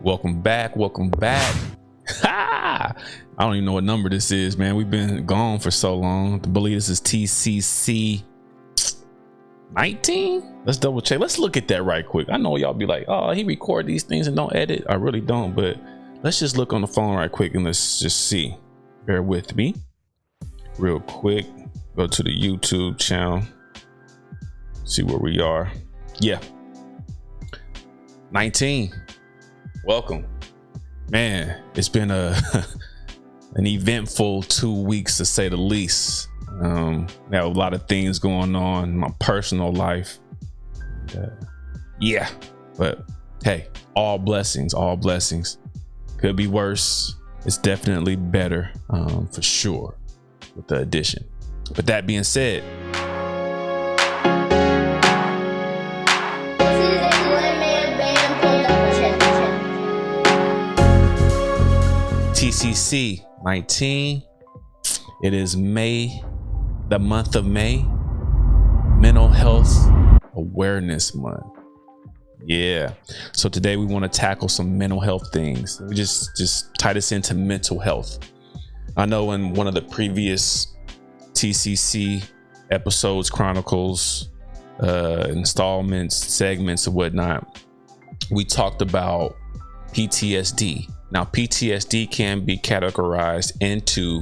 Welcome back. I don't even know what number this is, man. We've been gone for so long. I believe this is TCC 19. Let's double check. Let's look at that right quick. I know y'all be like, oh, he record these things and don't edit. I really don't, but let's just look on the phone right quick and let's just see. Bear with me real quick. Go to the YouTube channel, see where we are. Yeah, 19. Welcome, man. It's been an eventful 2 weeks, to say the least. I have a lot of things going on in my personal life. Yeah, but hey, all blessings. Could be worse. It's definitely better, for sure, with the addition. But that being said, TCC 19. It is May, the month of May, Mental Health Awareness Month. Yeah. So today we want to tackle some mental health things. We just tie this into mental health. I know in one of the previous TCC episodes, chronicles, installments, segments, and whatnot, we talked about PTSD. Now, PTSD can be categorized into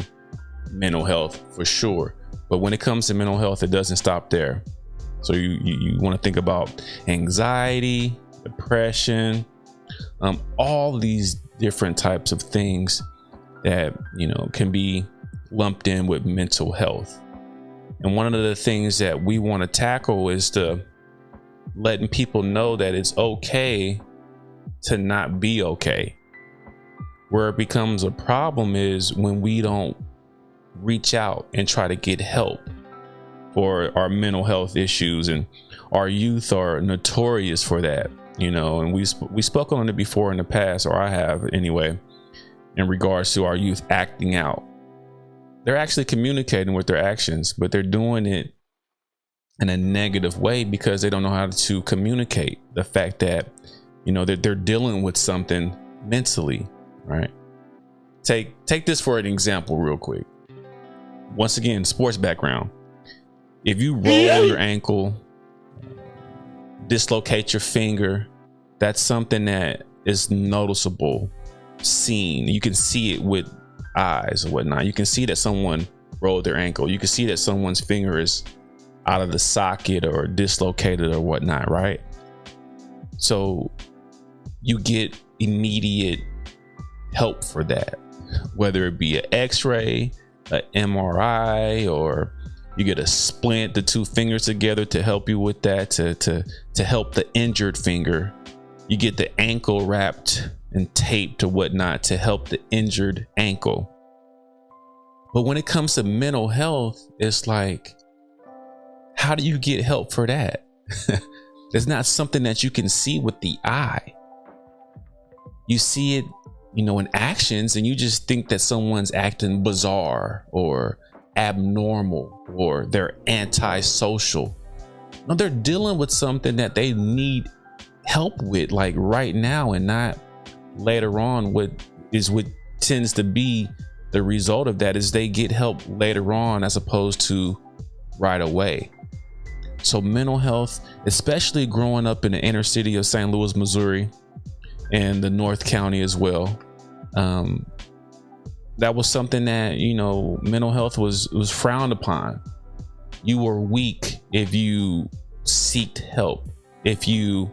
mental health for sure, but when it comes to mental health, it doesn't stop there. So you want to think about anxiety, depression, all these different types of things that can be lumped in with mental health. And one of the things that we want to tackle is to letting people know that it's okay to not be okay. Where it becomes a problem is when we don't reach out and try to get help for our mental health issues, and our youth are notorious for that, and we spoke on it before in the past, or I have anyway, in regards to our youth acting out. They're actually communicating with their actions, but they're doing it in a negative way because they don't know how to communicate the fact that they're dealing with something mentally. Right. Take this for an example real quick. Once again, sports background. If you roll your ankle, dislocate your finger, that's something that is noticeable, seen. You can see it with eyes or whatnot. You can see that someone rolled their ankle. You can see that someone's finger is out of the socket or dislocated or whatnot, right? So you get immediate help for that, whether it be an x-ray, an MRI, or you get a splint, the two fingers together to help you with that, to help the injured finger. You get the ankle wrapped and taped or whatnot to help the injured ankle. But when it comes to mental health, it's like, how do you get help for that? It's not something that you can see with the eye. You see it in actions, and you just think that someone's acting bizarre or abnormal or they're antisocial. No, they're dealing with something that they need help with, like right now, and not later on. What tends to be the result of that is they get help later on as opposed to right away. So mental health, especially growing up in the inner city of St. Louis, Missouri, and the North County as well, that was something that mental health was frowned upon. You were weak if you seeked help. If you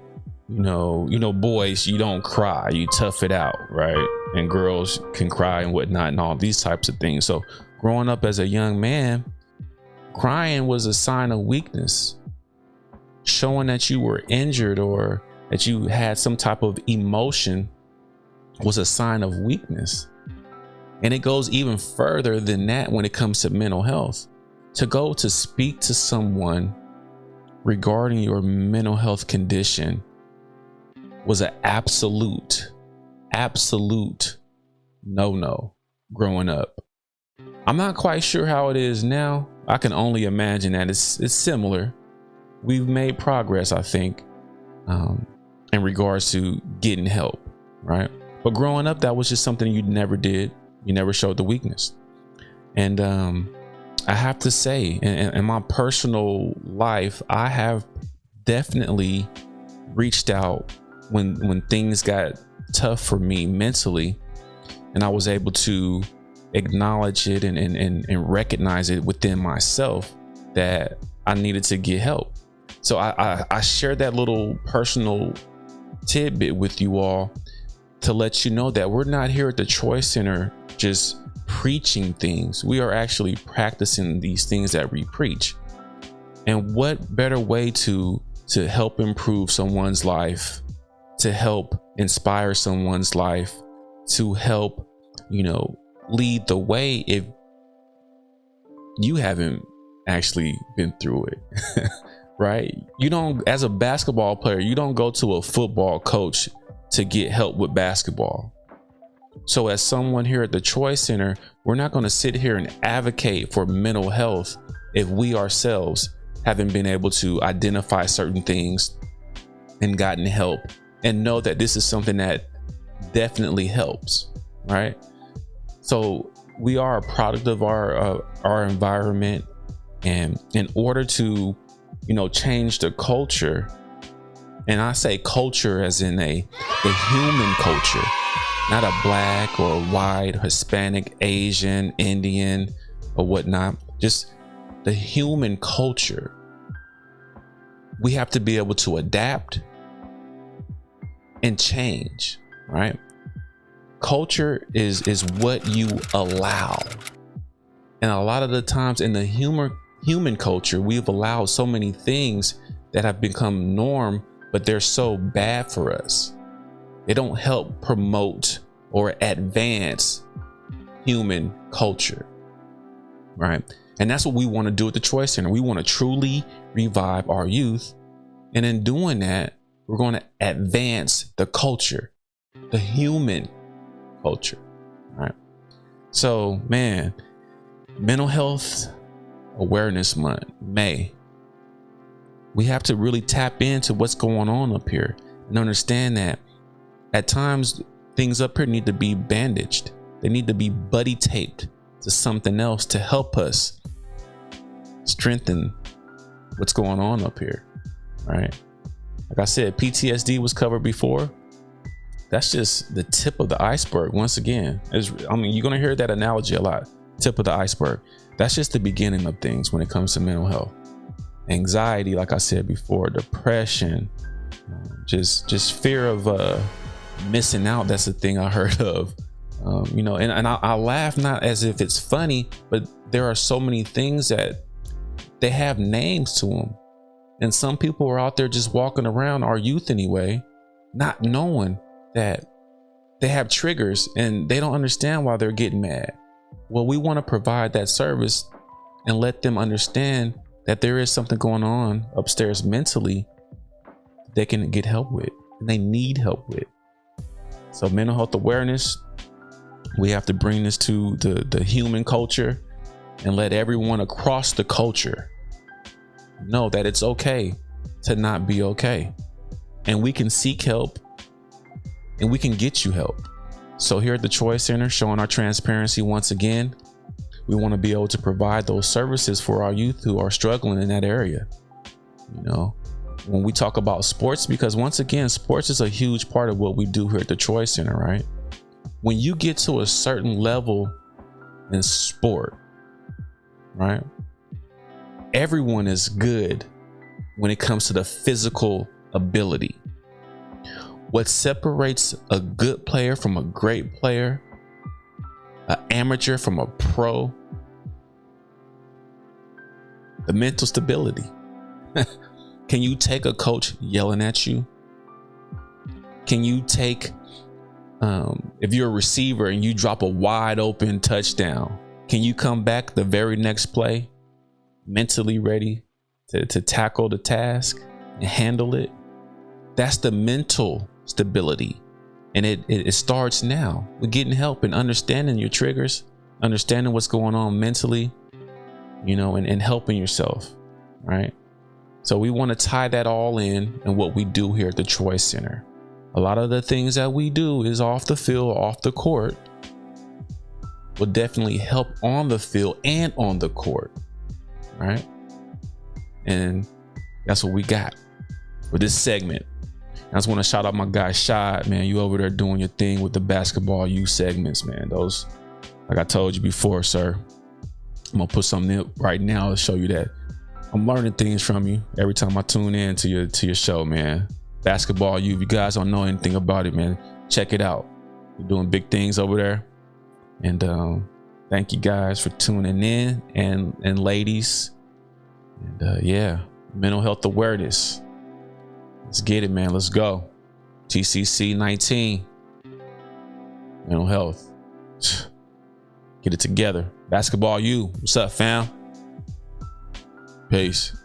boys, you don't cry, you tough it out, right? And girls can cry and whatnot and all these types of things. So growing up as a young man, crying was a sign of weakness, showing that you were injured or that you had some type of emotion was a sign of weakness. And it goes even further than that when it comes to mental health. To go to speak to someone regarding your mental health condition was an absolute no growing up. I'm not quite sure how it is now. I can only imagine that it's similar. We've made progress, I think, in regards to getting help. right? But growing up, that was just something you never did. You never showed the weakness. And I have to say, in my personal life, I have definitely reached out when things got tough for me mentally, and I was able to acknowledge it and recognize it within myself that I needed to get help. So I shared that little personal tidbit with you all to let you know that we're not here at the T.R.O.Y Center just preaching things. We are actually practicing these things that we preach. And what better way to help improve someone's life, to help inspire someone's life, to help, lead the way if you haven't actually been through it. Right? You don't, as a basketball player, you don't go to a football coach to get help with basketball. So as someone here at the T.R.O.Y Center, we're not going to sit here and advocate for mental health if we ourselves haven't been able to identify certain things and gotten help and know that this is something that definitely helps, right? So we are a product of our environment, and in order to change the culture, and I say culture as in the human culture, not a black or white, Hispanic, Asian, Indian, or whatnot, just the human culture. We have to be able to adapt and change, right? Culture is what you allow. And a lot of the times in the human culture, we've allowed so many things that have become norm, but they're so bad for us. They don't help promote or advance human culture, right? And that's what we want to do at the T.R.O.Y Center. We want to truly revive our youth. And in doing that, we're going to advance the culture, the human culture, right? So, man, Mental Health Awareness Month, May. We have to really tap into what's going on up here and understand that at times things up here need to be bandaged. They need to be buddy taped to something else to help us strengthen what's going on up here, right? Like I said, PTSD was covered before. That's just the tip of the iceberg. Once again, you're going to hear that analogy a lot. Tip of the iceberg. That's just the beginning of things when it comes to mental health. Anxiety, like I said before, depression, just fear of missing out. That's the thing I heard of. And I laugh not as if it's funny, but there are so many things that they have names to them. And some people are out there just walking around, our youth anyway, not knowing that they have triggers and they don't understand why they're getting mad. Well, we want to provide that service and let them understand that there is something going on upstairs mentally they can get help with and they need help with. So mental health awareness, we have to bring this to the human culture and let everyone across the culture know that it's okay to not be okay. And we can seek help and we can get you help. So here at the T.R.O.Y Center, showing our transparency once again, we want to be able to provide those services for our youth who are struggling in that area. When we talk about sports, because once again, sports is a huge part of what we do here at the T.R.O.Y Center, right? When you get to a certain level in sport, right? Everyone is good when it comes to the physical ability. What separates a good player from a great player, an amateur from a pro, the mental stability. Can you take a coach yelling at you? Can you take, if you're a receiver and you drop a wide open touchdown, can you come back the very next play mentally ready to tackle the task and handle it? That's the mental stability. And it starts now with getting help and understanding your triggers, understanding what's going on mentally, and helping yourself, right? So we want to tie that all in what we do here at the T.R.O.Y Center. a lot of the things that we do is off the field, off the court, will definitely help on the field and on the court, right? And that's what we got for this segment. I just want to shout out my guy Shad, man. You over there doing your thing with the Basketball U segments, man. Those, like I told you before, sir, I'm gonna put something in right now to show you that I'm learning things from you every time I tune in to your show, man. Basketball U. If you guys don't know anything about it, man, check it out. You're doing big things over there. And thank you guys for tuning in, and ladies. And yeah, mental health awareness. Let's get it, man. Let's go. TCC 19. Mental health. Get it together. Basketball U. What's up, fam? Peace.